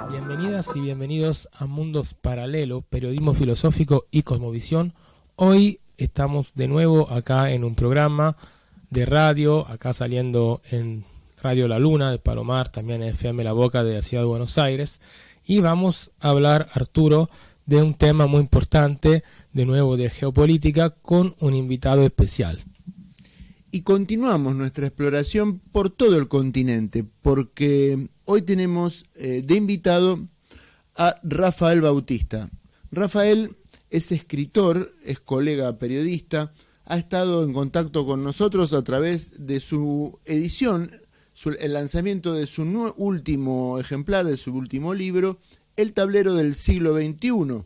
Bienvenidas y bienvenidos a Mundos Paralelo, periodismo filosófico y cosmovisión. Hoy estamos de nuevo acá en un programa de radio, acá saliendo en Radio La Luna de Palomar, también en FM La Boca de la Ciudad de Buenos Aires. Y vamos a hablar, Arturo, de un tema muy importante, de nuevo de geopolítica, con un invitado especial. Y continuamos nuestra exploración por todo el continente, porque hoy tenemos de invitado a Rafael Bautista. Rafael es escritor, es colega periodista, ha estado en contacto con nosotros a través de su edición, el lanzamiento de su último ejemplar, de su último libro, El tablero del siglo XXI.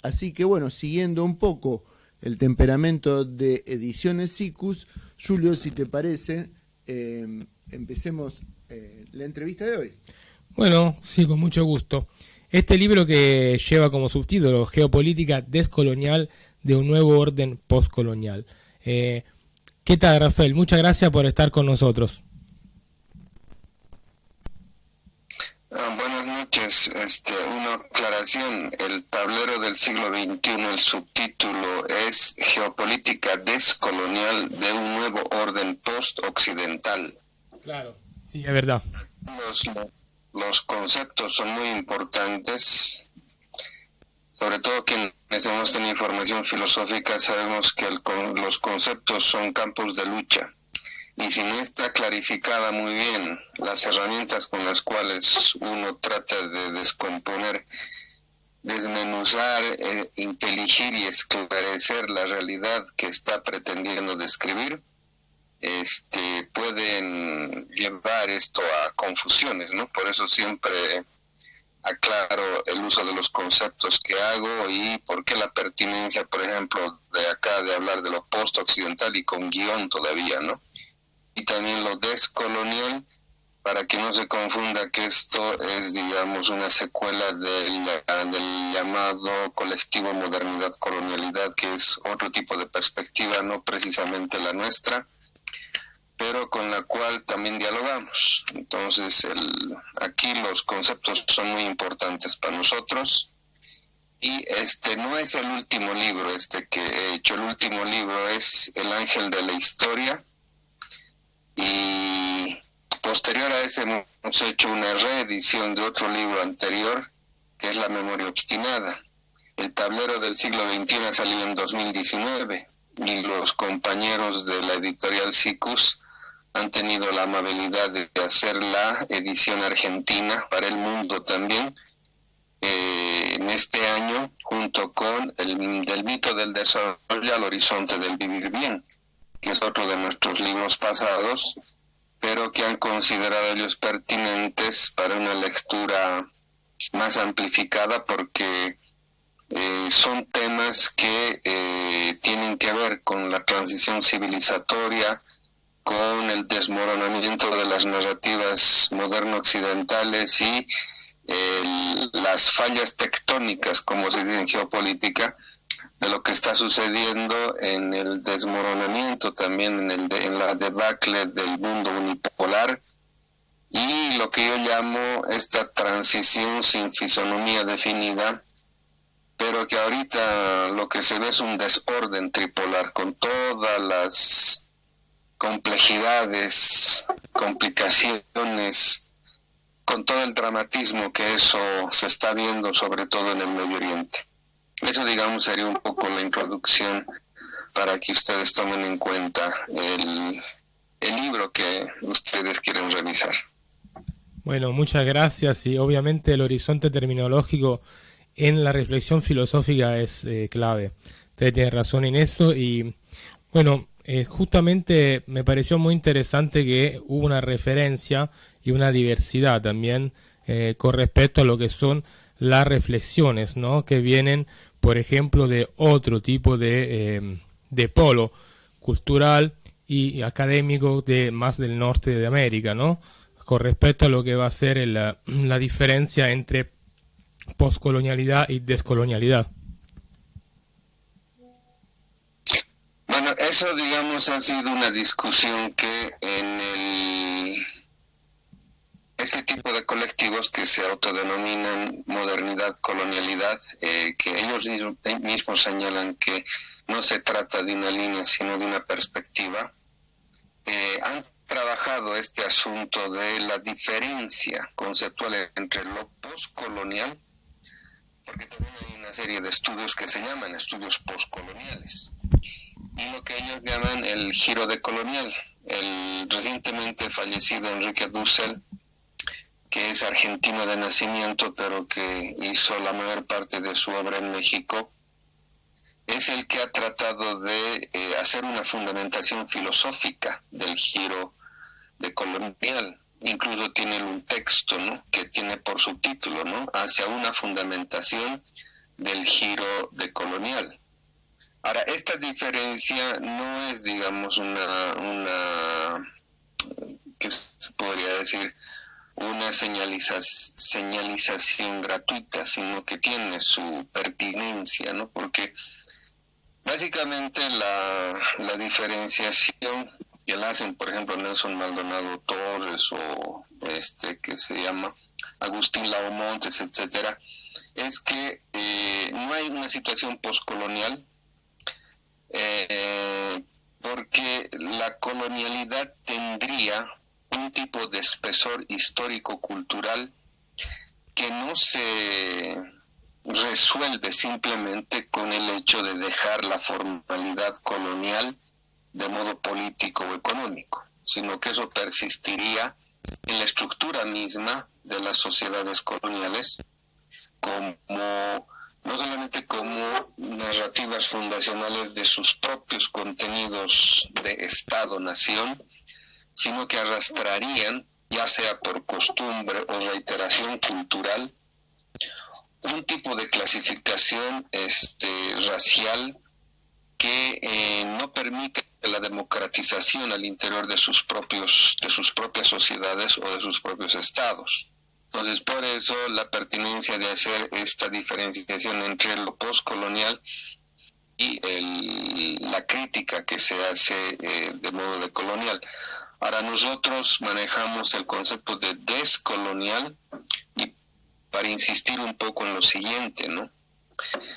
Así que bueno, siguiendo un poco el temperamento de Ediciones Siccus, Julio, si te parece, empecemos la entrevista de hoy. Bueno, sí, con mucho gusto. Este libro que lleva como subtítulo Geopolítica descolonial de un nuevo orden postcolonial. ¿Qué tal, Rafael? Muchas gracias por estar con nosotros. Buenas noches. Una aclaración. El tablero del siglo XXI, el subtítulo es Geopolítica descolonial de un nuevo orden post-occidental. Claro, sí, es verdad. Los conceptos son muy importantes, sobre todo quienes hemos tenido información filosófica sabemos que los conceptos son campos de lucha, y si no está clarificada muy bien las herramientas con las cuales uno trata de descomponer, desmenuzar, inteligir y esclarecer la realidad que está pretendiendo describir, pueden llevar esto a confusiones, ¿no? Por eso siempre aclaro el uso de los conceptos que hago y por qué la pertinencia, por ejemplo, de acá de hablar de lo post-occidental y con guión todavía, ¿no? Y también lo descolonial, para que no se confunda que esto es, digamos, una secuela del llamado colectivo modernidad-colonialidad, que es otro tipo de perspectiva, no precisamente la nuestra, pero con la cual también dialogamos. Entonces, aquí los conceptos son muy importantes para nosotros. Y no es el último libro que he hecho. El último libro es El Ángel de la Historia. Y posterior a ese hemos hecho una reedición de otro libro anterior, que es La Memoria Obstinada. El tablero del siglo XXI ha salido en 2019 y los compañeros de la editorial Siccus han tenido la amabilidad de hacer la edición argentina para el mundo también en este año, junto con Del mito del desarrollo al horizonte del vivir bien, que es otro de nuestros libros pasados, pero que han considerado ellos pertinentes para una lectura más amplificada, porque son temas que tienen que ver con la transición civilizatoria, con el desmoronamiento de las narrativas moderno-occidentales y las fallas tectónicas, como se dice en geopolítica, de lo que está sucediendo en el desmoronamiento, también en la debacle del mundo unipolar, y lo que yo llamo esta transición sin fisonomía definida, pero que ahorita lo que se ve es un desorden tripolar, con todas las complejidades, complicaciones, con todo el dramatismo que eso se está viendo, sobre todo en el Medio Oriente. Eso, digamos, sería un poco la introducción para que ustedes tomen en cuenta el libro que ustedes quieren revisar. Bueno, muchas gracias, y obviamente el horizonte terminológico en la reflexión filosófica es clave. Usted tiene razón en eso, y bueno, justamente me pareció muy interesante que hubo una referencia y una diversidad también con respecto a lo que son las reflexiones, ¿no? Que vienen, por ejemplo, de otro tipo de polo cultural y académico de más del norte de América, ¿no? Con respecto a lo que va a ser la diferencia entre poscolonialidad y descolonialidad. Bueno, eso, digamos, ha sido una discusión que este tipo de colectivos que se autodenominan modernidad, colonialidad, que ellos mismos señalan que no se trata de una línea, sino de una perspectiva, han trabajado este asunto de la diferencia conceptual entre lo postcolonial, porque también hay una serie de estudios que se llaman estudios postcoloniales, y lo que ellos llaman el giro decolonial. El recientemente fallecido Enrique Dussel, que es argentino de nacimiento, pero que hizo la mayor parte de su obra en México, es el que ha tratado de hacer una fundamentación filosófica del giro decolonial. Incluso tiene un texto, ¿no?, que tiene por subtítulo, ¿no?, hacia una fundamentación del giro decolonial. Ahora, esta diferencia no es, digamos, una ¿qué se podría decir?, una señalización gratuita, sino que tiene su pertinencia, ¿no? Porque básicamente la diferenciación que la hacen, por ejemplo, Nelson Maldonado Torres o que se llama Agustín Lao Montes, etcétera, es que no hay una situación postcolonial, porque la colonialidad tendría un tipo de espesor histórico-cultural que no se resuelve simplemente con el hecho de dejar la formalidad colonial de modo político o económico, sino que eso persistiría en la estructura misma de las sociedades coloniales, no solamente como narrativas fundacionales de sus propios contenidos de Estado-nación, sino que arrastrarían, ya sea por costumbre o reiteración cultural, un tipo de clasificación racial que no permite la democratización al interior de sus propias sociedades o de sus propios estados. Entonces, por eso la pertinencia de hacer esta diferenciación entre lo postcolonial y la crítica que se hace de modo decolonial. Ahora, nosotros manejamos el concepto de descolonial, y para insistir un poco en lo siguiente, ¿no?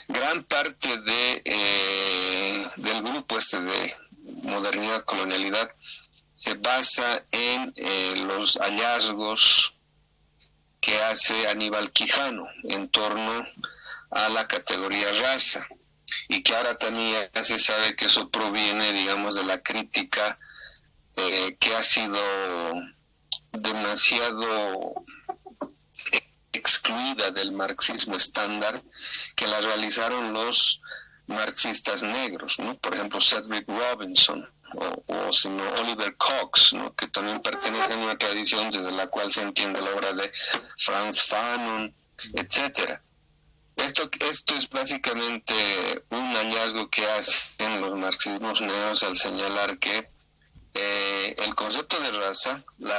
Gran parte del grupo de modernidad, colonialidad, se basa en los hallazgos que hace Aníbal Quijano en torno a la categoría raza, y que ahora también ya se sabe que eso proviene, digamos, de la crítica que ha sido demasiado excluida del marxismo estándar, que la realizaron los marxistas negros, ¿no? Por ejemplo, Cedric Robinson o sino Oliver Cox, ¿no?, que también pertenecen a una tradición desde la cual se entiende la obra de Frantz Fanon, etcétera. Esto es básicamente un hallazgo que hacen los marxismos negros al señalar que el concepto de raza, la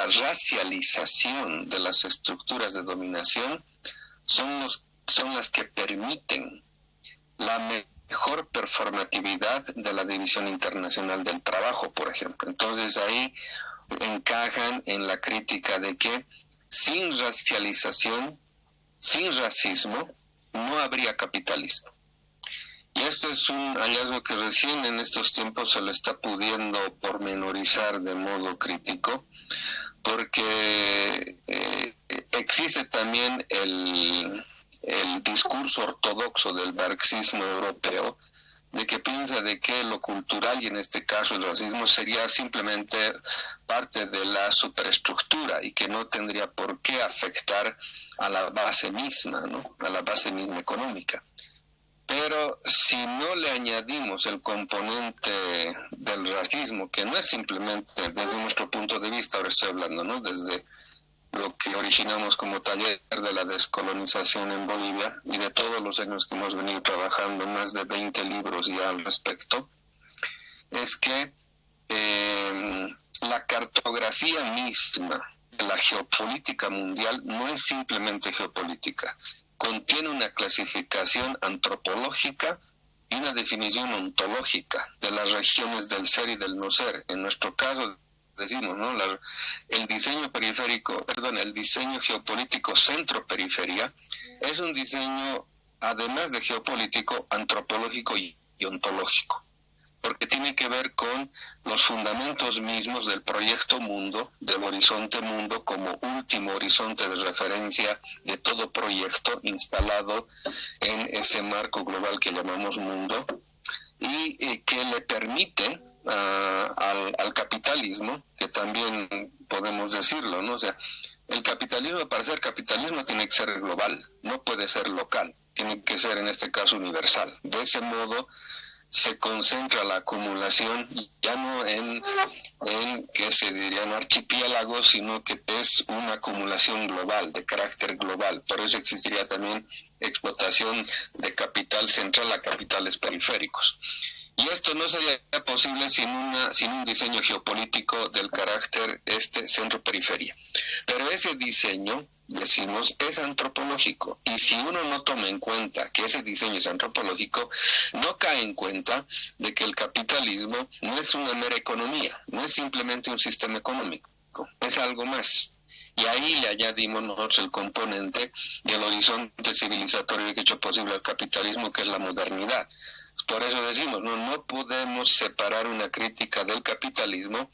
racialización de las estructuras de dominación son las que permiten la mejor performatividad de la División Internacional del Trabajo, por ejemplo. Entonces ahí encajan en la crítica de que sin racialización, sin racismo, no habría capitalismo. Y esto es un hallazgo que recién en estos tiempos se lo está pudiendo pormenorizar de modo crítico, porque existe también el discurso ortodoxo del marxismo europeo, de que piensa de que lo cultural, y en este caso el racismo, sería simplemente parte de la superestructura y que no tendría por qué afectar a la base misma, ¿no?, a la base misma económica. Pero si no le añadimos el componente del racismo, que no es simplemente desde nuestro punto de vista, ahora estoy hablando, ¿no?, desde lo que originamos como taller de la descolonización en Bolivia y de todos los años que hemos venido trabajando, más de 20 libros ya al respecto, es que la cartografía misma de la geopolítica mundial no es simplemente geopolítica, contiene una clasificación antropológica y una definición ontológica de las regiones del ser y del no ser. En nuestro caso decimos, ¿no? El diseño geopolítico centro-periferia es un diseño, además de geopolítico, antropológico y ontológico, porque tiene que ver con los fundamentos mismos del proyecto mundo, del horizonte mundo como último horizonte de referencia de todo proyecto instalado en ese marco global que llamamos mundo, y que le permite al capitalismo, que también podemos decirlo, ¿no? O sea, el capitalismo, para ser capitalismo, tiene que ser global, no puede ser local, tiene que ser en este caso universal. De ese modo se concentra la acumulación ya no en que se dirían archipiélagos, sino que es una acumulación global, de carácter global. Por eso existiría también explotación de capital central a capitales periféricos. Y esto no sería posible sin un diseño geopolítico del carácter centro-periferia. Pero ese diseño, decimos, es antropológico. Y si uno no toma en cuenta que ese diseño es antropológico, no cae en cuenta de que el capitalismo no es una mera economía, no es simplemente un sistema económico, es algo más. Y ahí le añadimos nosotros el componente del horizonte civilizatorio que ha hecho posible el capitalismo, que es la modernidad. Por eso decimos, no podemos separar una crítica del capitalismo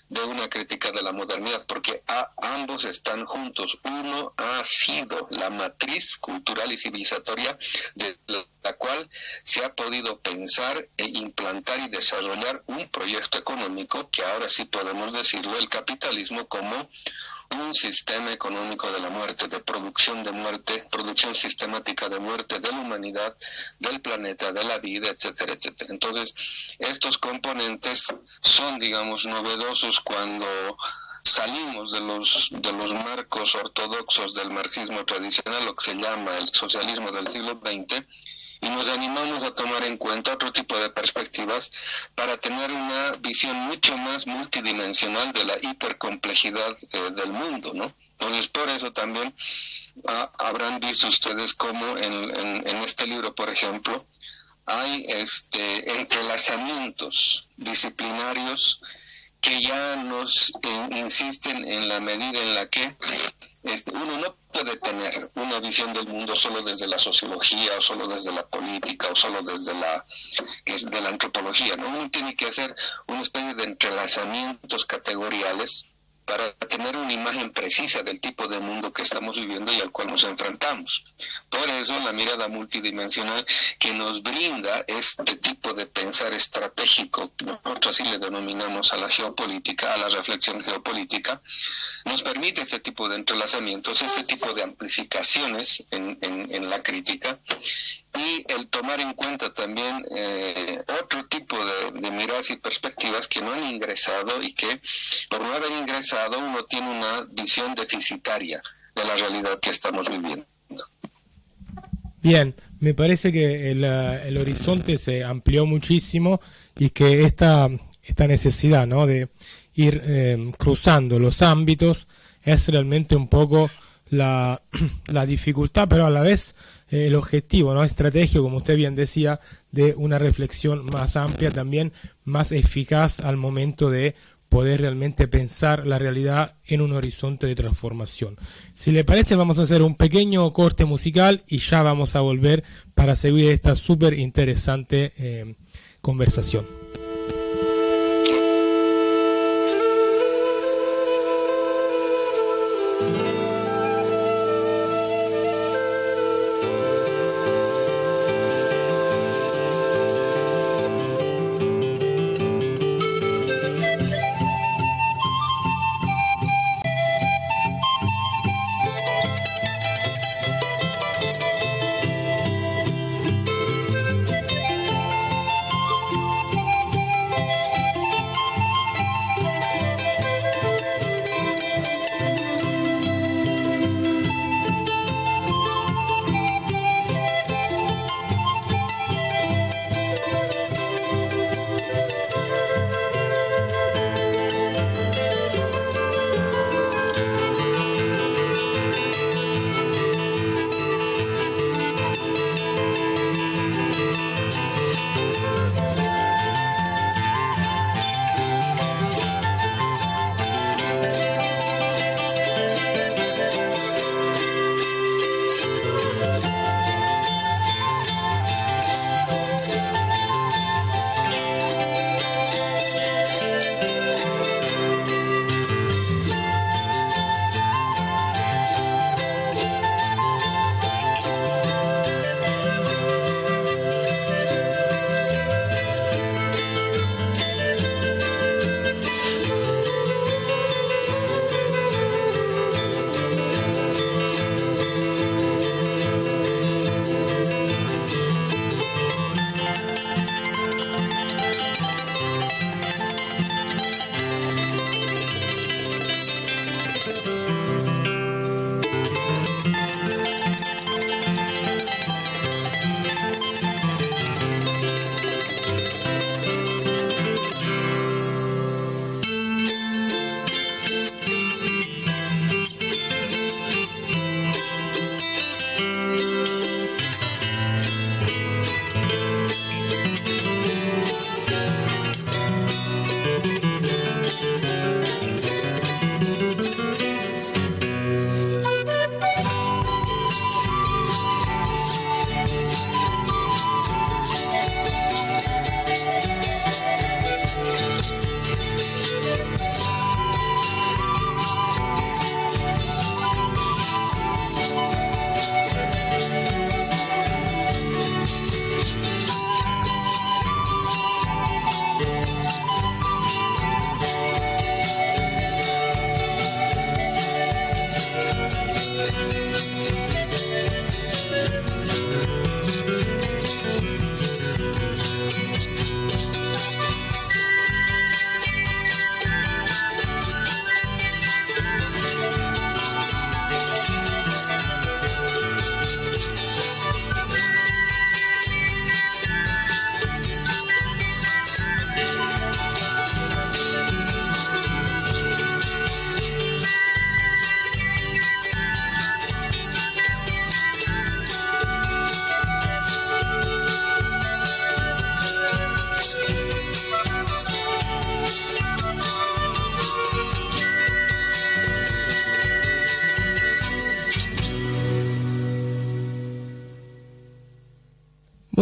de una crítica de la modernidad, porque ambos están juntos. Uno ha sido la matriz cultural y civilizatoria de la cual se ha podido pensar e implantar y desarrollar un proyecto económico que ahora sí podemos decirlo, el capitalismo, como un sistema económico de la muerte, de muerte, producción sistemática de muerte de la humanidad, del planeta, de la vida, etcétera, etcétera. Entonces, estos componentes son, digamos, novedosos cuando salimos de los marcos ortodoxos del marxismo tradicional, lo que se llama el socialismo del siglo XX, y nos animamos a tomar en cuenta otro tipo de perspectivas para tener una visión mucho más multidimensional de la hipercomplejidad del mundo, ¿no? Entonces, por eso también habrán visto ustedes cómo en este libro, por ejemplo, hay entrelazamientos disciplinarios que ya nos insisten en la medida en la que uno no puede tener una visión del mundo solo desde la sociología o solo desde la política o solo desde la antropología, ¿no? Uno tiene que hacer una especie de entrelazamientos categoriales para tener una imagen precisa del tipo de mundo que estamos viviendo y al cual nos enfrentamos. Por eso la mirada multidimensional que nos brinda este tipo de pensar estratégico, que nosotros así le denominamos a la geopolítica, a la reflexión geopolítica, nos permite este tipo de entrelazamientos, este tipo de amplificaciones en la crítica, y el tomar en cuenta también otro tipo de miradas y perspectivas que no han ingresado y que por no haber ingresado uno tiene una visión deficitaria de la realidad que estamos viviendo. Bien, me parece que el horizonte se amplió muchísimo y que esta necesidad, ¿no?, de ir cruzando los ámbitos es realmente un poco la dificultad, pero a la vez el objetivo, ¿no?, estratégico, como usted bien decía, de una reflexión más amplia, también más eficaz al momento de poder realmente pensar la realidad en un horizonte de transformación. Si le parece, vamos a hacer un pequeño corte musical y ya vamos a volver para seguir esta súper interesante conversación.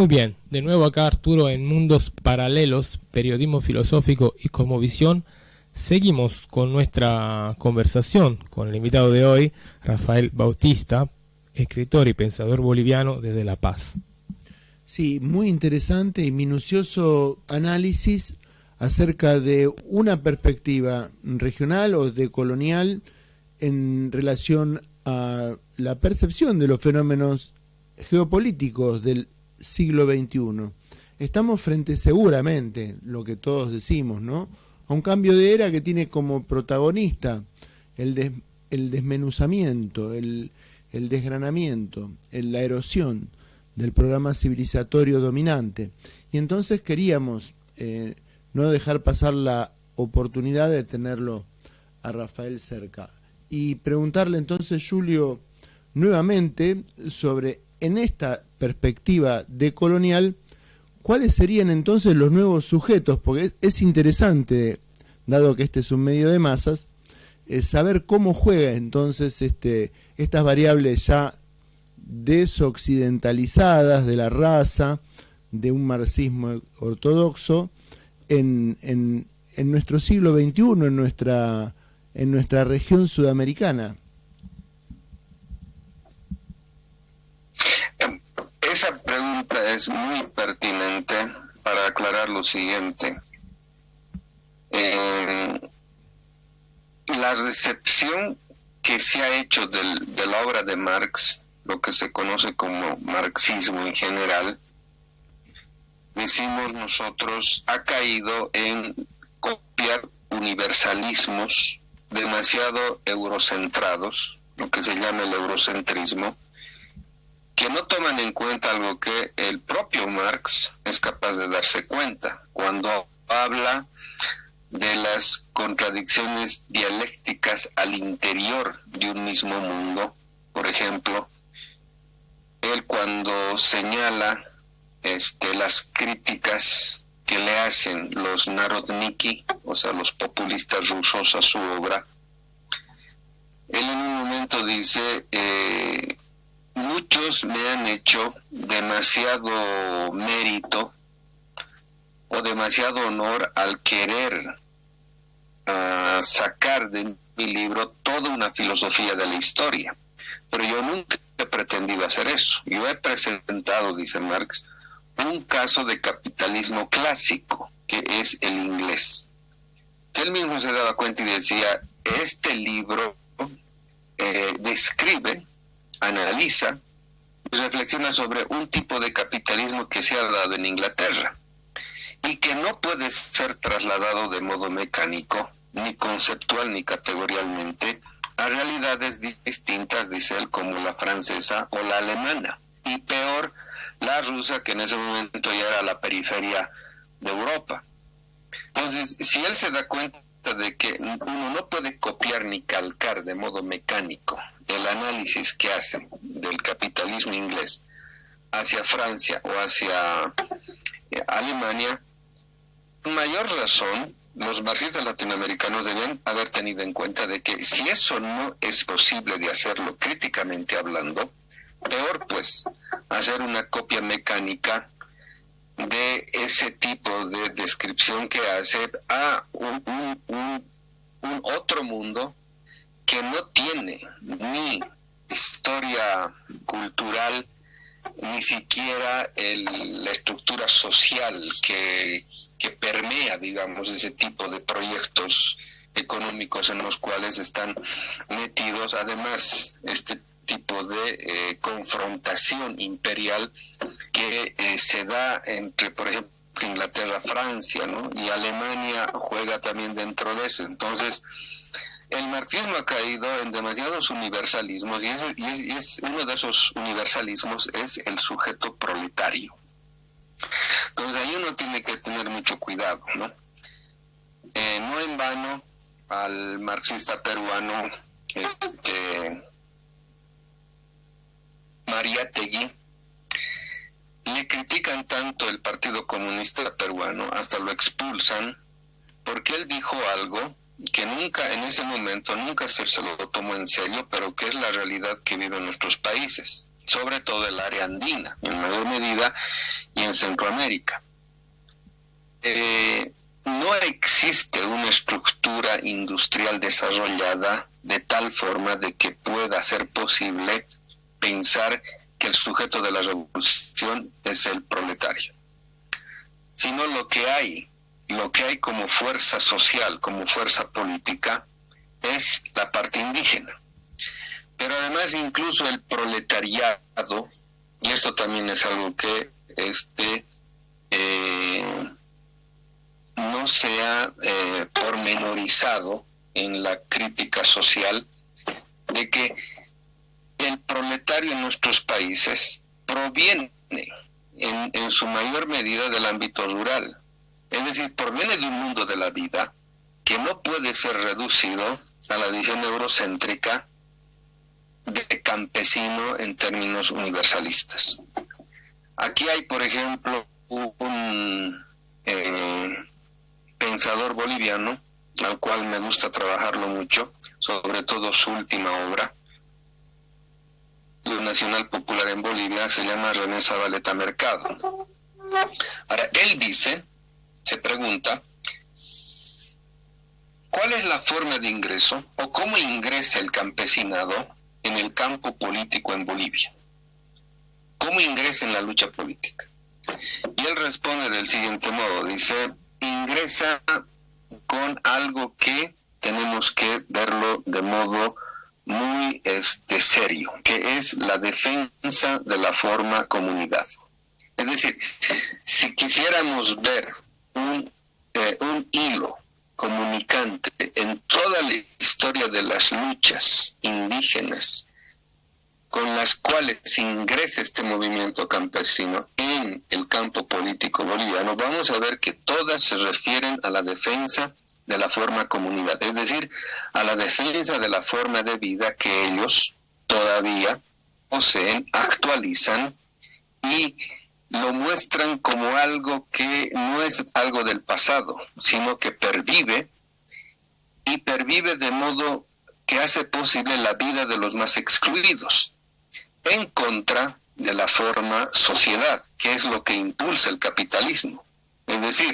Muy bien, de nuevo acá Arturo en Mundos Paralelos, Periodismo Filosófico y Cosmovisión. Seguimos con nuestra conversación con el invitado de hoy, Rafael Bautista, escritor y pensador boliviano desde La Paz. Sí, muy interesante y minucioso análisis acerca de una perspectiva regional o decolonial en relación a la percepción de los fenómenos geopolíticos del siglo XXI. Estamos frente, seguramente, lo que todos decimos, ¿no?, a un cambio de era que tiene como protagonista el desmenuzamiento, el desgranamiento, la erosión del programa civilizatorio dominante. Y entonces queríamos no dejar pasar la oportunidad de tenerlo a Rafael cerca. Y preguntarle entonces, Julio, nuevamente sobre, en esta perspectiva decolonial, ¿cuáles serían entonces los nuevos sujetos? Porque es interesante, dado que este es un medio de masas, saber cómo juega entonces estas variables ya desoccidentalizadas de la raza, de un marxismo ortodoxo, en nuestro siglo XXI, en nuestra región sudamericana. Esa pregunta es muy pertinente para aclarar lo siguiente. La recepción que se ha hecho de la obra de Marx, lo que se conoce como marxismo en general, decimos nosotros, ha caído en copiar universalismos demasiado eurocentrados, lo que se llama el eurocentrismo, que no toman en cuenta algo que el propio Marx es capaz de darse cuenta cuando habla de las contradicciones dialécticas al interior de un mismo mundo. Por ejemplo, él cuando señala las críticas que le hacen los narodniki, o sea, los populistas rusos, a su obra, él en un momento dice: muchos me han hecho demasiado mérito o demasiado honor al querer sacar de mi libro toda una filosofía de la historia, pero yo nunca he pretendido hacer eso. Yo he presentado, dice Marx, un caso de capitalismo clásico, que es el inglés. Él mismo se daba cuenta y decía: este libro describe, analiza y reflexiona sobre un tipo de capitalismo que se ha dado en Inglaterra y que no puede ser trasladado de modo mecánico, ni conceptual, ni categorialmente, a realidades distintas, dice él, como la francesa o la alemana, y peor, la rusa, que en ese momento ya era la periferia de Europa. Entonces, si él se da cuenta de que uno no puede copiar ni calcar de modo mecánico el análisis que hace del capitalismo inglés hacia Francia o hacia Alemania, con mayor razón los marxistas latinoamericanos deben haber tenido en cuenta de que si eso no es posible de hacerlo críticamente hablando, peor pues hacer una copia mecánica de ese tipo de descripción que hace a un otro mundo que no tiene ni historia cultural, ni siquiera la estructura social que permea, digamos, ese tipo de proyectos económicos en los cuales están metidos. Además, este tipo de confrontación imperial que se da entre, por ejemplo, Inglaterra, Francia, ¿no? Y Alemania juega también dentro de eso. Entonces, el marxismo ha caído en demasiados universalismos y es uno de esos universalismos es el sujeto proletario. Entonces ahí uno tiene que tener mucho cuidado, ¿no? No en vano al marxista peruano Mariátegui le critican tanto el Partido Comunista Peruano, hasta lo expulsan, porque él dijo algo que nunca, en ese momento, nunca se lo tomó en serio, pero que es la realidad que viven nuestros países. sobre todo el área andina, en mayor medida, y en Centroamérica. No existe una estructura industrial desarrollada de tal forma de que pueda ser posible pensar que el sujeto de la revolución es el proletario, sino lo que hay como fuerza social, como fuerza política, es la parte indígena. Pero además incluso el proletariado, y esto también es algo que no se ha pormenorizado en la crítica social, de que el proletario en nuestros países proviene en su mayor medida del ámbito rural. Es decir, proviene de un mundo de la vida que no puede ser reducido a la visión eurocéntrica de campesino en términos universalistas. Aquí hay, por ejemplo, un pensador boliviano, al cual me gusta trabajarlo mucho, sobre todo su última obra, lo Nacional Popular en Bolivia, se llama René Zabaleta Mercado. Ahora, él se pregunta, ¿cuál es la forma de ingreso o cómo ingresa el campesinado en el campo político en Bolivia? ¿Cómo ingresa en la lucha política? Y él responde del siguiente modo, dice, ingresa con algo que tenemos que verlo de modo muy serio, que es la defensa de la forma comunidad. Es decir, si quisiéramos ver un hilo comunicante en toda la historia de las luchas indígenas con las cuales ingresa este movimiento campesino en el campo político boliviano, vamos a ver que todas se refieren a la defensa de la forma comunidad, es decir, a la defensa de la forma de vida que ellos todavía poseen, actualizan y lo muestran como algo que no es algo del pasado, sino que pervive, y pervive de modo que hace posible la vida de los más excluidos, en contra de la forma sociedad, que es lo que impulsa el capitalismo. Es decir,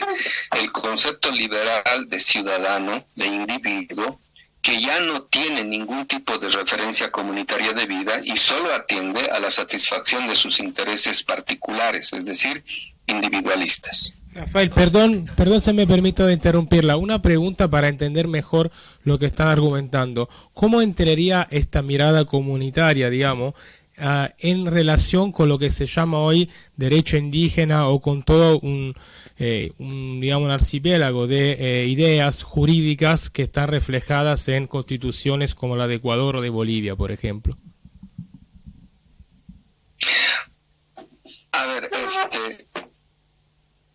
el concepto liberal de ciudadano, de individuo, que ya no tiene ningún tipo de referencia comunitaria de vida y solo atiende a la satisfacción de sus intereses particulares, es decir, individualistas. Rafael, perdón se me permito interrumpirla. Una pregunta para entender mejor lo que están argumentando. ¿Cómo entraría esta mirada comunitaria, digamos, en relación con lo que se llama hoy derecho indígena o con todo un archipiélago de ideas jurídicas que están reflejadas en constituciones como la de Ecuador o de Bolivia, por ejemplo? A ver,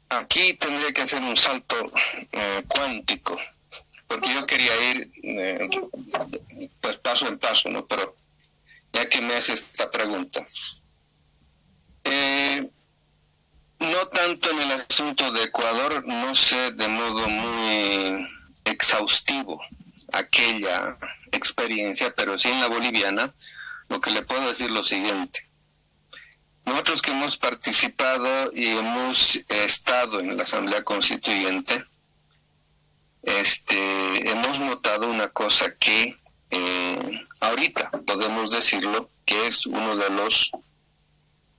aquí tendría que hacer un salto cuántico, porque yo quería ir pues paso en paso, ¿no? Pero ya que me hace esta pregunta, no tanto en el asunto de Ecuador, no sé de modo muy exhaustivo aquella experiencia, pero sí en la boliviana, lo que le puedo decir lo siguiente. Nosotros que hemos participado y hemos estado en la Asamblea Constituyente, hemos notado una cosa que ahorita podemos decirlo, que es uno de los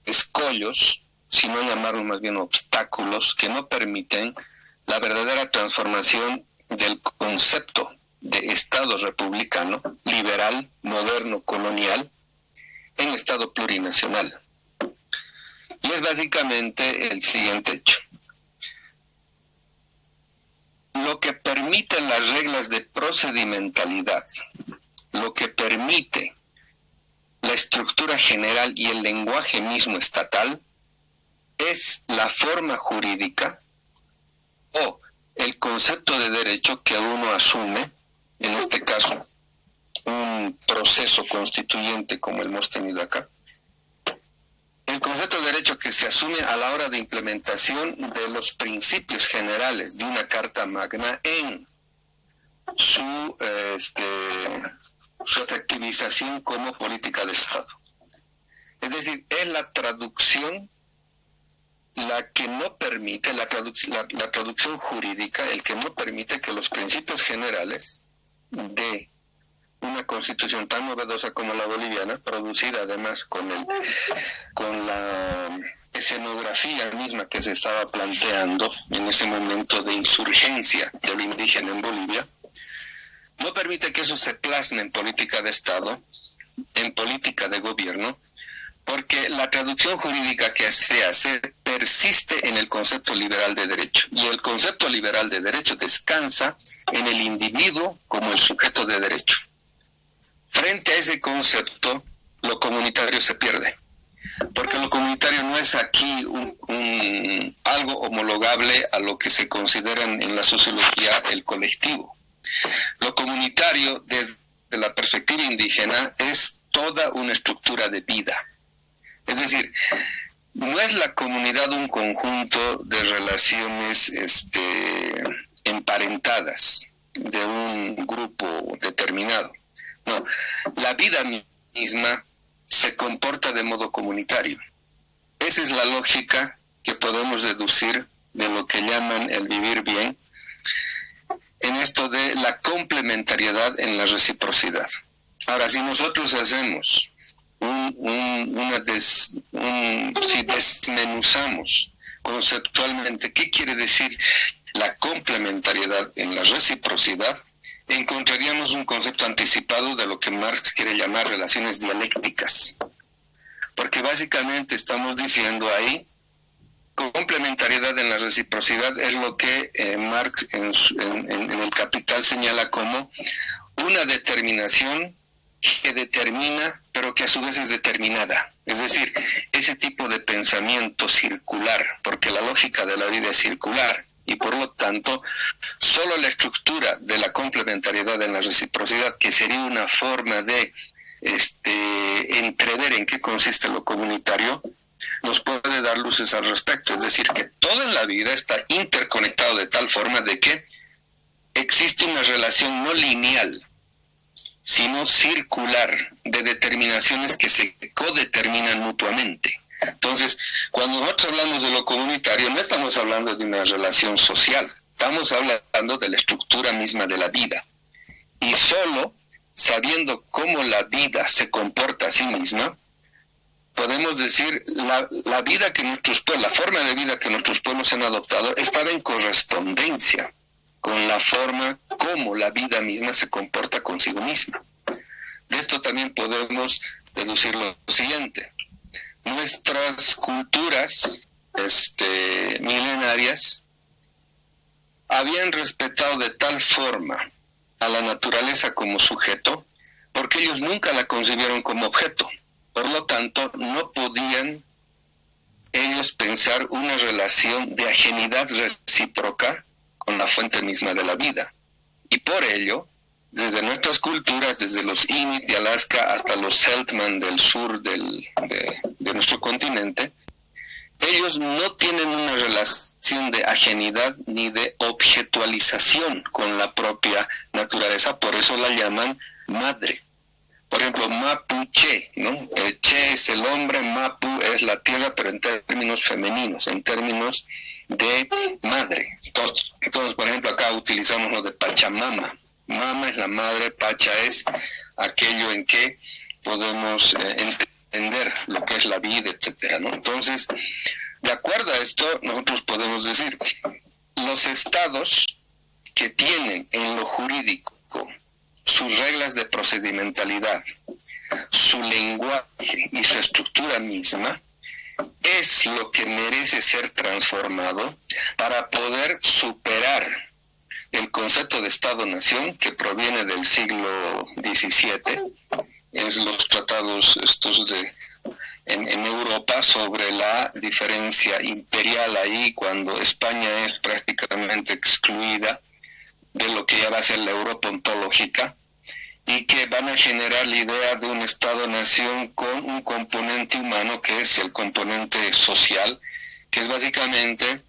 escollos, si no llamarlo más bien obstáculos, que no permiten la verdadera transformación del concepto de Estado republicano, liberal, moderno, colonial, en Estado plurinacional. Y es básicamente el siguiente hecho. Lo que permite las reglas de procedimentalidad, lo que permite la estructura general y el lenguaje mismo estatal, es la forma jurídica o el concepto de derecho que uno asume, en este caso, un proceso constituyente como el hemos tenido acá, el concepto de derecho que se asume a la hora de implementación de los principios generales de una Carta Magna en su efectivización como política de Estado. Es decir, es la traducción la que no permite, la traducción jurídica, el que no permite que los principios generales de una constitución tan novedosa como la boliviana, producida además con la escenografía misma que se estaba planteando en ese momento de insurgencia de lo indígena en Bolivia, no permite que eso se plasme en política de Estado, en política de gobierno, porque la traducción jurídica que se hace persiste en el concepto liberal de derecho, y el concepto liberal de derecho descansa en el individuo como el sujeto de derecho. Frente a ese concepto, lo comunitario se pierde, porque lo comunitario no es aquí algo homologable a lo que se considera en la sociología el colectivo. Lo comunitario, desde la perspectiva indígena, es toda una estructura de vida. Es decir, no es la comunidad un conjunto de relaciones emparentadas de un grupo determinado. No, la vida misma se comporta de modo comunitario. Esa es la lógica que podemos deducir de lo que llaman el vivir bien, en esto de la complementariedad en la reciprocidad. Ahora, si nosotros hacemos si desmenuzamos conceptualmente qué quiere decir la complementariedad en la reciprocidad, encontraríamos un concepto anticipado de lo que Marx quiere llamar relaciones dialécticas. Porque básicamente estamos diciendo ahí, complementariedad en la reciprocidad es lo que Marx en el Capital señala como una determinación que determina, pero que a su vez es determinada. Es decir, ese tipo de pensamiento circular, porque la lógica de la vida es circular, y por lo tanto, solo la estructura de la complementariedad en la reciprocidad, que sería una forma de entrever en qué consiste lo comunitario, nos puede dar luces al respecto. Es decir, que todo en la vida está interconectado de tal forma de que existe una relación no lineal, sino circular, de determinaciones que se codeterminan mutuamente. Entonces, cuando nosotros hablamos de lo comunitario, no estamos hablando de una relación social, estamos hablando de la estructura misma de la vida. Y solo sabiendo cómo la vida se comporta a sí misma, podemos decir la vida que nuestros pueblos, la forma de vida que nuestros pueblos han adoptado, estaba en correspondencia con la forma como la vida misma se comporta consigo misma. De esto también podemos deducir lo siguiente. Nuestras culturas milenarias habían respetado de tal forma a la naturaleza como sujeto, porque ellos nunca la concibieron como objeto. Por lo tanto, no podían ellos pensar una relación de ajenidad recíproca con la fuente misma de la vida. Y por ello, desde nuestras culturas, desde los Inuit de Alaska hasta los Selkman del sur de nuestro continente, ellos no tienen una relación de ajenidad ni de objetualización con la propia naturaleza, por eso la llaman madre. Por ejemplo, Mapuche, ¿no? Che es el hombre, Mapu es la tierra, pero en términos femeninos, en términos de madre. Entonces, por ejemplo, acá utilizamos lo de Pachamama. Mama es la madre, Pacha es aquello en que podemos entender lo que es la vida, etcétera, ¿no? Entonces, de acuerdo a esto, nosotros podemos decir, los estados que tienen en lo jurídico sus reglas de procedimentalidad, su lenguaje y su estructura misma, es lo que merece ser transformado para poder superar el concepto de Estado-Nación que proviene del siglo XVII, es los tratados estos en Europa sobre la diferencia imperial ahí, cuando España es prácticamente excluida de lo que ya va a ser la Europa ontológica, y que van a generar la idea de un Estado-Nación con un componente humano que es el componente social, que es básicamente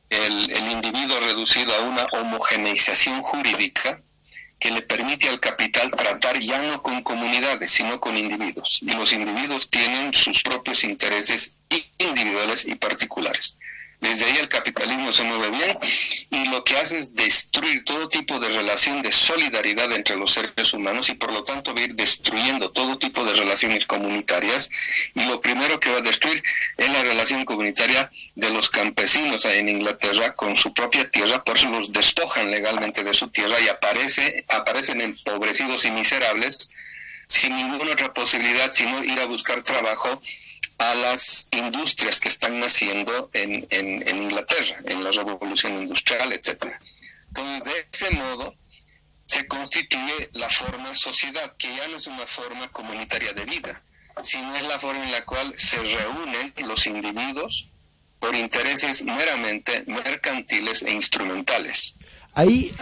el individuo reducido a una homogeneización jurídica que le permite al capital tratar ya no con comunidades, sino con individuos. Y los individuos tienen sus propios intereses individuales y particulares. Desde ahí el capitalismo se mueve bien y lo que hace es destruir todo tipo de relación de solidaridad entre los seres humanos y por lo tanto va a ir destruyendo todo tipo de relaciones comunitarias, y lo primero que va a destruir es la relación comunitaria de los campesinos en Inglaterra con su propia tierra. Por eso los despojan legalmente de su tierra y aparecen empobrecidos y miserables sin ninguna otra posibilidad sino ir a buscar trabajo a las industrias que están naciendo en Inglaterra, en la revolución industrial, etcétera. Entonces, de ese modo, se constituye la forma sociedad, que ya no es una forma comunitaria de vida, sino es la forma en la cual se reúnen los individuos por intereses meramente mercantiles e instrumentales. Ahí...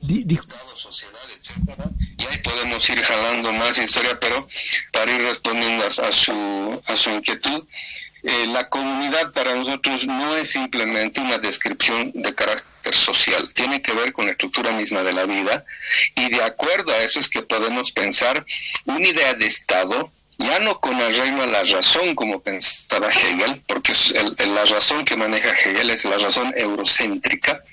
Estado, sociedad, etcétera. Y ahí podemos ir jalando más historia, pero para ir respondiendo a su inquietud, la comunidad para nosotros no es simplemente una descripción de carácter social, tiene que ver con la estructura misma de la vida, y de acuerdo a eso es que podemos pensar una idea de Estado, ya no con arreglo a la razón como pensaba Hegel, porque la razón que maneja Hegel es la razón eurocéntrica,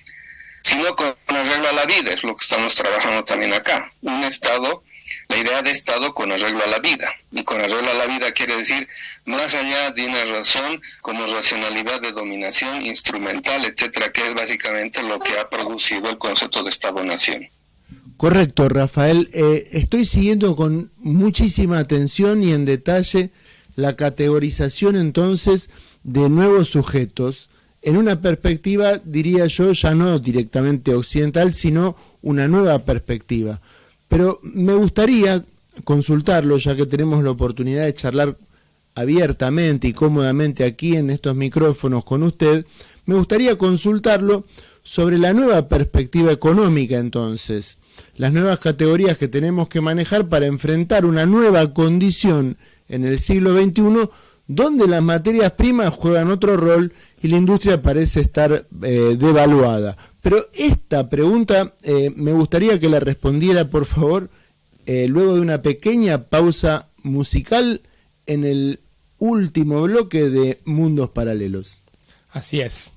sino con arreglo a la vida, es lo que estamos trabajando también acá. Un Estado, la idea de Estado con arreglo a la vida. Y con arreglo a la vida quiere decir, más allá de una razón como racionalidad de dominación instrumental, etcétera, que es básicamente lo que ha producido el concepto de Estado-nación. Correcto, Rafael. Estoy siguiendo con muchísima atención y en detalle la categorización entonces de nuevos sujetos en una perspectiva, diría yo, ya no directamente occidental, sino una nueva perspectiva. Pero me gustaría consultarlo, ya que tenemos la oportunidad de charlar abiertamente y cómodamente aquí en estos micrófonos con usted, me gustaría consultarlo sobre la nueva perspectiva económica entonces, las nuevas categorías que tenemos que manejar para enfrentar una nueva condición en el siglo XXI, donde las materias primas juegan otro rol y la industria parece estar devaluada. Pero esta pregunta me gustaría que la respondiera, por favor, luego de una pequeña pausa musical en el último bloque de Mundos Paralelos. Así es.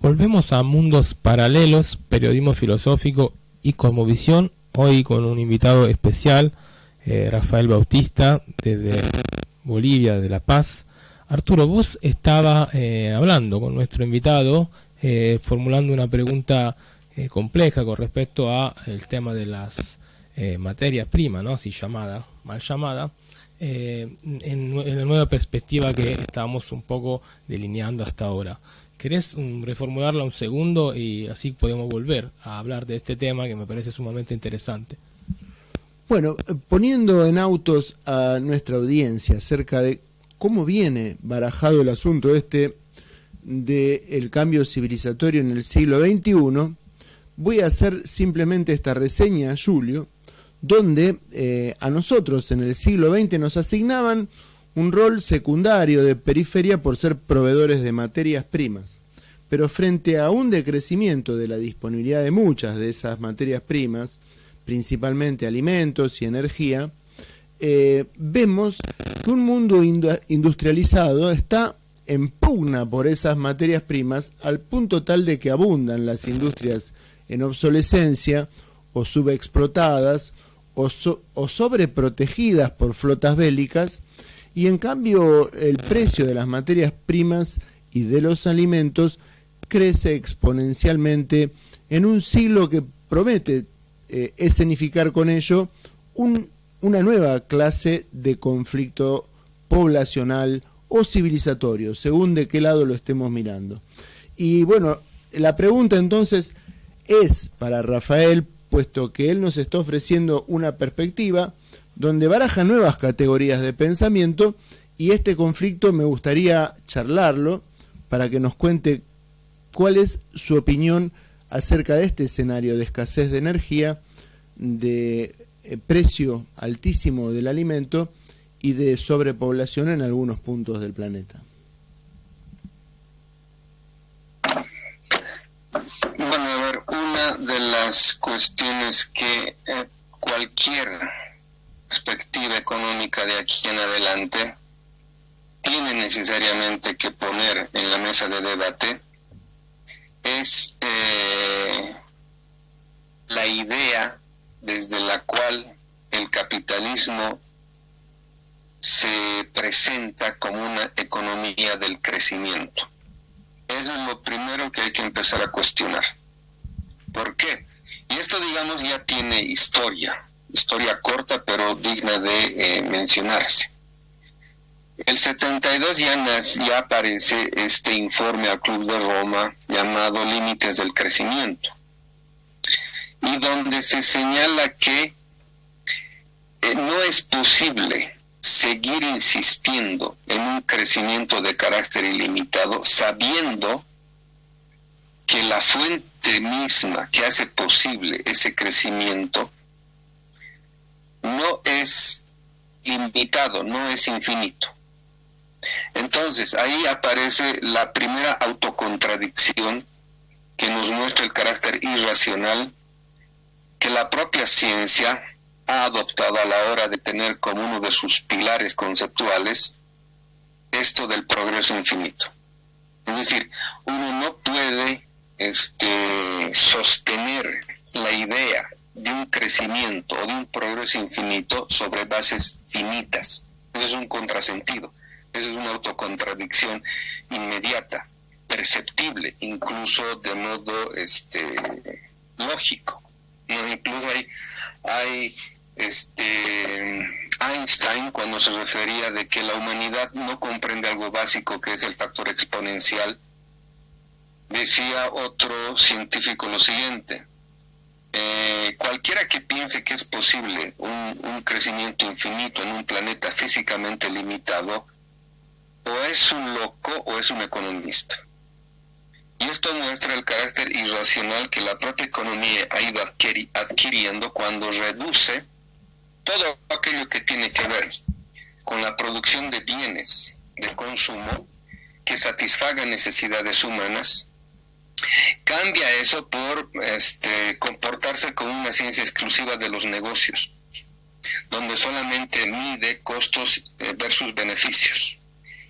Volvemos a Mundos Paralelos, periodismo filosófico y cosmovisión, hoy con un invitado especial, Rafael Bautista, desde Bolivia, de La Paz. Arturo, vos estaba hablando con nuestro invitado, formulando una pregunta compleja con respecto a el tema de las materias primas, ¿no? Así llamada, mal llamada, en la nueva perspectiva que estábamos un poco delineando hasta ahora. ¿Querés reformularla un segundo y así podemos volver a hablar de este tema que me parece sumamente interesante? Bueno, poniendo en autos a nuestra audiencia acerca de cómo viene barajado el asunto del cambio civilizatorio en el siglo XXI, voy a hacer simplemente esta reseña, Julio, donde a nosotros en el siglo XX nos asignaban un rol secundario de periferia por ser proveedores de materias primas. Pero frente a un decrecimiento de la disponibilidad de muchas de esas materias primas, principalmente alimentos y energía, vemos que un mundo industrializado está en pugna por esas materias primas al punto tal de que abundan las industrias en obsolescencia o subexplotadas o sobreprotegidas por flotas bélicas, y en cambio el precio de las materias primas y de los alimentos crece exponencialmente en un siglo que promete escenificar con ello una nueva clase de conflicto poblacional o civilizatorio, según de qué lado lo estemos mirando. Y bueno, la pregunta entonces es para Rafael, puesto que él nos está ofreciendo una perspectiva donde baraja nuevas categorías de pensamiento, y este conflicto me gustaría charlarlo para que nos cuente cuál es su opinión acerca de este escenario de escasez de energía, de precio altísimo del alimento y de sobrepoblación en algunos puntos del planeta. Bueno, a ver, una de las cuestiones que cualquier perspectiva económica de aquí en adelante tiene necesariamente que poner en la mesa de debate es la idea desde la cual el capitalismo se presenta como una economía del crecimiento. Eso es lo primero que hay que empezar a cuestionar. ¿Por qué? Y esto, digamos, ya tiene historia corta, pero digna de mencionarse. El 72 ya aparece este informe al Club de Roma llamado Límites del Crecimiento, y donde se señala que no es posible seguir insistiendo en un crecimiento de carácter ilimitado sabiendo que la fuente misma que hace posible ese crecimiento no es limitado, no es infinito. Entonces ahí aparece la primera autocontradicción que nos muestra el carácter irracional que la propia ciencia ha adoptado a la hora de tener como uno de sus pilares conceptuales esto del progreso infinito. Es decir, uno no puede sostener la idea de un crecimiento o de un progreso infinito sobre bases finitas. Eso es un contrasentido, eso es una autocontradicción inmediata, perceptible, incluso de modo lógico. ¿No? Incluso hay Einstein, cuando se refería de que la humanidad no comprende algo básico que es el factor exponencial, decía otro científico lo siguiente: cualquiera que piense que es posible un crecimiento infinito en un planeta físicamente limitado, o es un loco o es un economista. Y esto muestra el carácter irracional que la propia economía ha ido adquiriendo cuando reduce todo aquello que tiene que ver con la producción de bienes de consumo que satisfagan necesidades humanas, cambia eso por comportarse como una ciencia exclusiva de los negocios, donde solamente mide costos versus beneficios,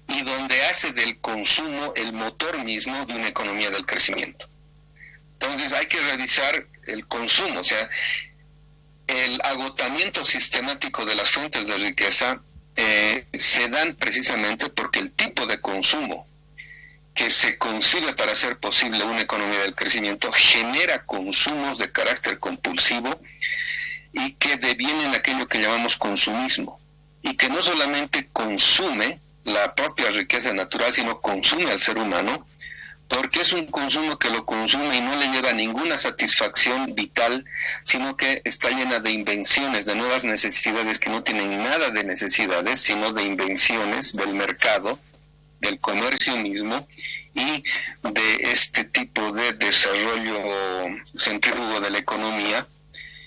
y donde hace del consumo el motor mismo de una economía del crecimiento. Entonces hay que revisar el consumo, o sea, el agotamiento sistemático de las fuentes de riqueza se dan precisamente porque el tipo de consumo que se concibe para hacer posible una economía del crecimiento genera consumos de carácter compulsivo y que devienen aquello que llamamos consumismo, y que no solamente consume la propia riqueza natural, sino consume al ser humano, porque es un consumo que lo consume y no le lleva ninguna satisfacción vital, sino que está llena de invenciones, de nuevas necesidades que no tienen nada de necesidades, sino de invenciones del mercado, del comercio mismo y de este tipo de desarrollo centrífugo de la economía,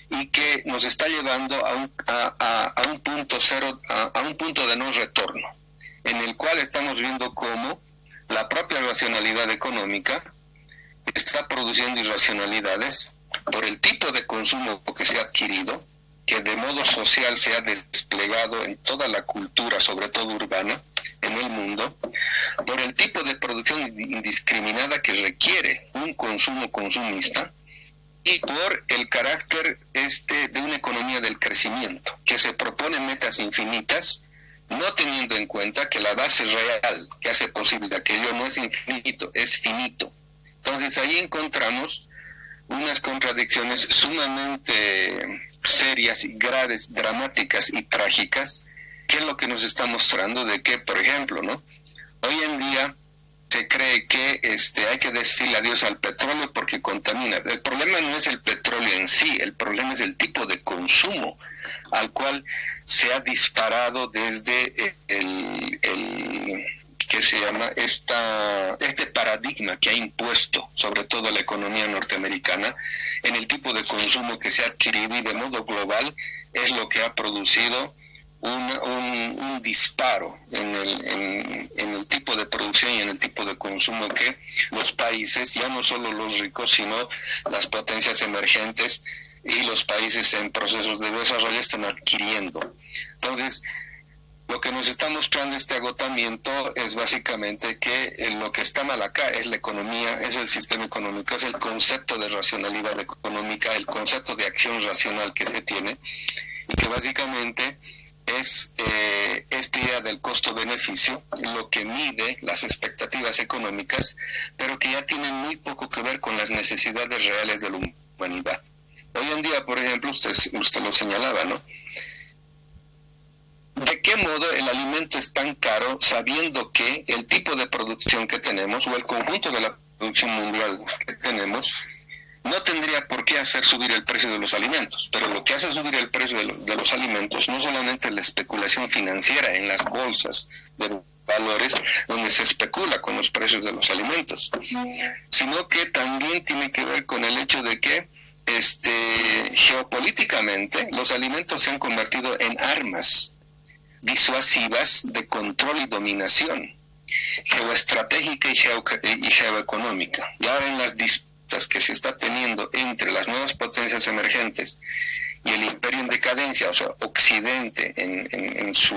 y que nos está llevando a un punto cero, a un punto de no retorno, en el cual estamos viendo cómo la propia racionalidad económica está produciendo irracionalidades por el tipo de consumo que se ha adquirido, que de modo social se ha desplegado en toda la cultura, sobre todo urbana, en el mundo, por el tipo de producción indiscriminada que requiere un consumo consumista, y por el carácter de una economía del crecimiento, que se propone metas infinitas, no teniendo en cuenta que la base real que hace posible aquello no es infinito, es finito. Entonces ahí encontramos unas contradicciones sumamente serias y graves, dramáticas y trágicas, que es lo que nos está mostrando de que, por ejemplo, ¿no?, hoy en día se cree que hay que decirle adiós al petróleo porque contamina. El problema no es el petróleo en sí, el problema es el tipo de consumo al cual se ha disparado desde que se llama este paradigma que ha impuesto sobre todo la economía norteamericana, en el tipo de consumo que se ha adquirido, y de modo global es lo que ha producido un disparo en el tipo de producción y en el tipo de consumo que los países, ya no solo los ricos, sino las potencias emergentes y los países en procesos de desarrollo están adquiriendo. Entonces, lo que nos está mostrando este agotamiento es básicamente que lo que está mal acá es la economía, es el sistema económico, es el concepto de racionalidad económica, el concepto de acción racional que se tiene, y que básicamente es esta idea del costo-beneficio, lo que mide las expectativas económicas, pero que ya tiene muy poco que ver con las necesidades reales de la humanidad. Hoy en día, por ejemplo, usted lo señalaba, ¿no? ¿De qué modo el alimento es tan caro sabiendo que el tipo de producción que tenemos, o el conjunto de la producción mundial que tenemos, no tendría por qué hacer subir el precio de los alimentos? Pero lo que hace subir el precio de los alimentos no solamente es la especulación financiera en las bolsas de valores, donde se especula con los precios de los alimentos, sino que también tiene que ver con el hecho de que geopolíticamente los alimentos se han convertido en armas disuasivas de control y dominación geoestratégica y geoeconómica. Ya ven las disputas que se está teniendo entre las nuevas potencias emergentes y el imperio en decadencia, o sea, Occidente en su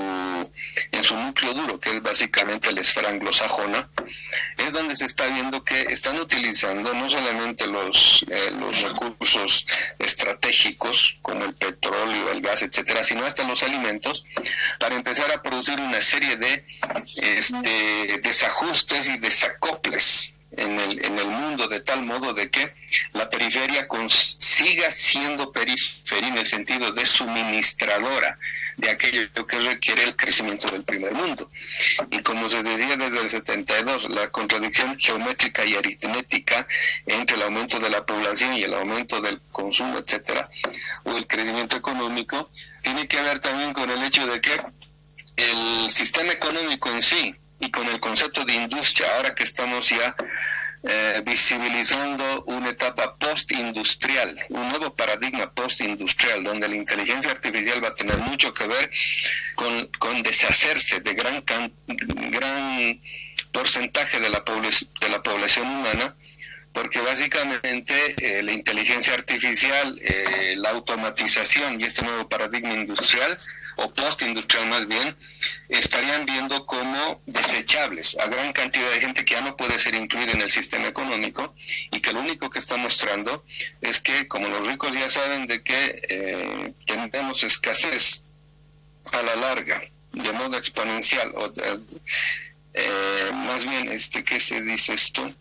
núcleo duro, que es básicamente la esfera anglosajona, es donde se está viendo que están utilizando no solamente los recursos estratégicos como el petróleo, el gas, etcétera, sino hasta los alimentos, para empezar a producir una serie de desajustes y desacoples en el mundo, de tal modo de que la periferia siga siendo periferia en el sentido de suministradora de aquello que requiere el crecimiento del primer mundo. Y como se decía desde el 72, la contradicción geométrica y aritmética entre el aumento de la población y el aumento del consumo, etcétera, o el crecimiento económico, tiene que ver también con el hecho de que el sistema económico en sí, y con el concepto de industria, ahora que estamos ya visibilizando una etapa postindustrial, un nuevo paradigma postindustrial, donde la inteligencia artificial va a tener mucho que ver con deshacerse de gran porcentaje de la población humana, porque básicamente la inteligencia artificial, la automatización y este nuevo paradigma industrial, o postindustrial más bien, estarían viendo como desechables a gran cantidad de gente que ya no puede ser incluida en el sistema económico, y que lo único que está mostrando es que, como los ricos ya saben de que tenemos escasez a la larga, de modo exponencial, o más bien, ¿qué se dice esto?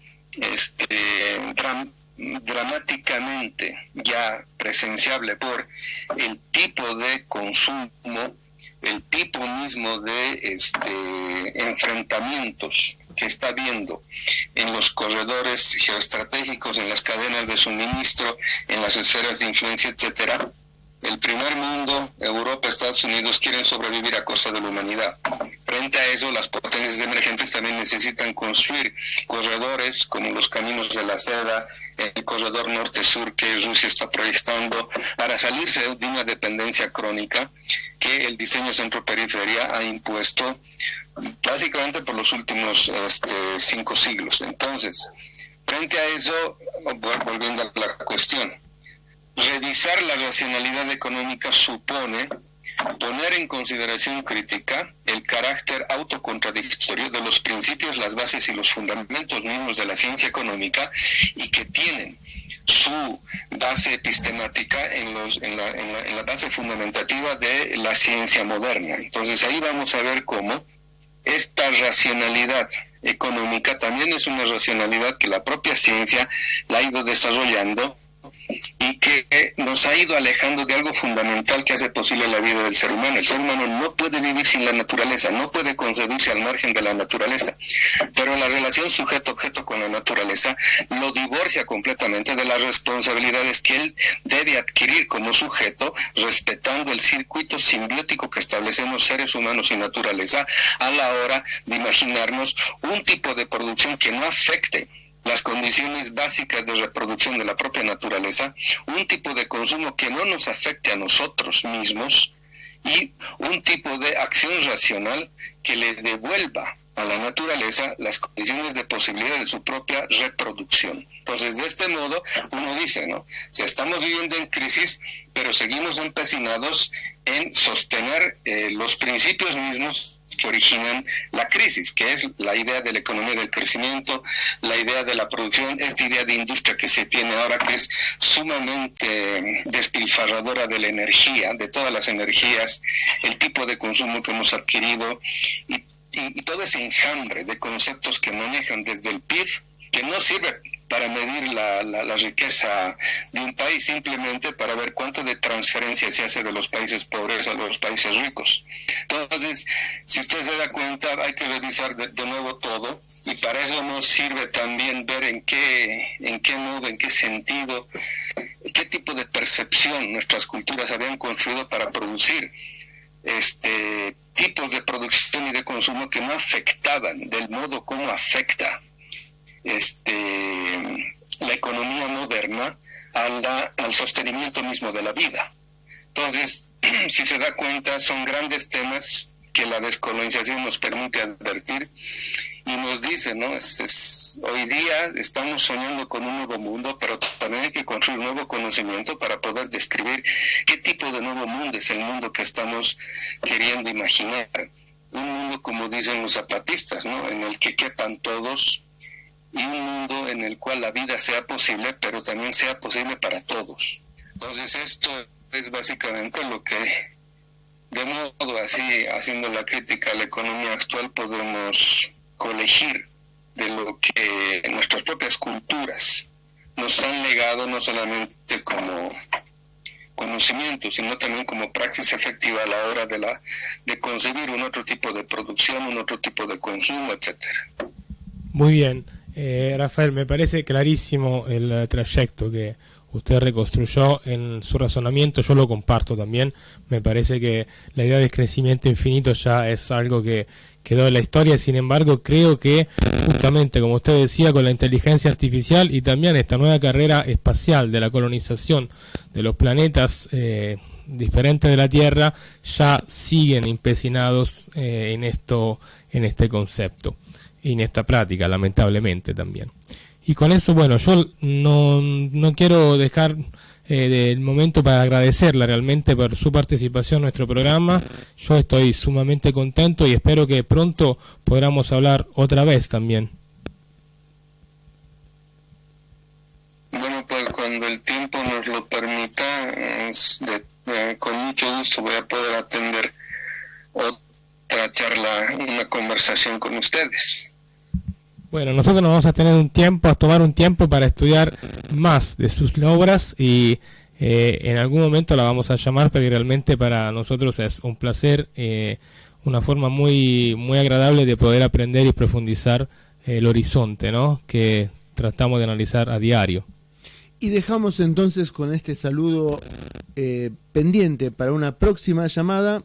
Dramáticamente ya presenciable por el tipo de consumo, el tipo mismo de enfrentamientos que está habiendo en los corredores geoestratégicos, en las cadenas de suministro, en las esferas de influencia, etcétera. El primer mundo, Europa, Estados Unidos, quieren sobrevivir a costa de la humanidad. Frente a eso, las potencias emergentes también necesitan construir corredores como los caminos de la seda, el corredor norte-sur que Rusia está proyectando, para salirse de una dependencia crónica que el diseño centro-periferia ha impuesto básicamente por los últimos 5 siglos. Entonces, frente a eso, volviendo a la cuestión, revisar la racionalidad económica supone poner en consideración crítica el carácter autocontradictorio de los principios, las bases y los fundamentos mismos de la ciencia económica, y que tienen su base epistemática en la base fundamentativa de la ciencia moderna. Entonces ahí vamos a ver cómo esta racionalidad económica también es una racionalidad que la propia ciencia la ha ido desarrollando, y que nos ha ido alejando de algo fundamental que hace posible la vida del ser humano. El ser humano no puede vivir sin la naturaleza, no puede concebirse al margen de la naturaleza, pero la relación sujeto-objeto con la naturaleza lo divorcia completamente de las responsabilidades que él debe adquirir como sujeto, respetando el circuito simbiótico que establecemos seres humanos y naturaleza a la hora de imaginarnos un tipo de producción que no afecte las condiciones básicas de reproducción de la propia naturaleza, un tipo de consumo que no nos afecte a nosotros mismos, y un tipo de acción racional que le devuelva a la naturaleza las condiciones de posibilidad de su propia reproducción. Entonces, de este modo, uno dice, ¿no? Si estamos viviendo en crisis, pero seguimos empecinados en sostener los principios mismos que originan la crisis, que es la idea de la economía del crecimiento, la idea de la producción, esta idea de industria que se tiene ahora, que es sumamente despilfarradora de la energía, de todas las energías, el tipo de consumo que hemos adquirido, y todo ese enjambre de conceptos que manejan desde el PIB, que no sirve para medir la riqueza de un país, simplemente para ver cuánto de transferencia se hace de los países pobres a los países ricos. Entonces, si usted se da cuenta, hay que revisar de nuevo todo, y para eso nos sirve también ver en qué modo, en qué sentido, qué tipo de percepción nuestras culturas habían construido para producir tipos de producción y de consumo que no afectaban del modo como afecta la economía moderna al sostenimiento mismo de la vida. Entonces, si se da cuenta, son grandes temas que la descolonización nos permite advertir y nos dice, ¿no? Hoy día estamos soñando con un nuevo mundo, pero también hay que construir un nuevo conocimiento para poder describir qué tipo de nuevo mundo es el mundo que estamos queriendo imaginar. Un mundo, como dicen los zapatistas, ¿no? En el que quepan todos, y un mundo en el cual la vida sea posible, pero también sea posible para todos. Entonces esto es básicamente lo que, de modo así, haciendo la crítica a la economía actual, podemos colegir de lo que nuestras propias culturas nos han legado, no solamente como conocimiento, sino también como praxis efectiva a la hora de concebir un otro tipo de producción, un otro tipo de consumo, etcétera. Muy bien. Rafael, me parece clarísimo el trayecto que usted reconstruyó en su razonamiento. Yo lo comparto también. Me parece que la idea del crecimiento infinito ya es algo que quedó en la historia. Sin embargo, creo que justamente, como usted decía, con la inteligencia artificial y también esta nueva carrera espacial de la colonización de los planetas diferentes de la Tierra, ya siguen empecinados en este concepto y en esta práctica, lamentablemente también. Y con eso, bueno, yo no quiero dejar del momento para agradecerla realmente por su participación en nuestro programa. Yo estoy sumamente contento y espero que pronto podamos hablar otra vez también. Bueno, pues cuando el tiempo nos lo permita, con mucho gusto voy a poder atender otra charla, una conversación con ustedes. Bueno, nosotros nos vamos a tomar un tiempo para estudiar más de sus obras y en algún momento la vamos a llamar, porque realmente para nosotros es un placer, una forma muy muy agradable de poder aprender y profundizar el horizonte, ¿no?, que tratamos de analizar a diario. Y dejamos entonces con este saludo pendiente para una próxima llamada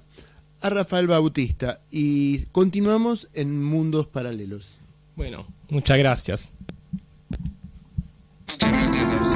a Rafael Bautista y continuamos en Mundos Paralelos. Bueno, muchas gracias. Muchas gracias.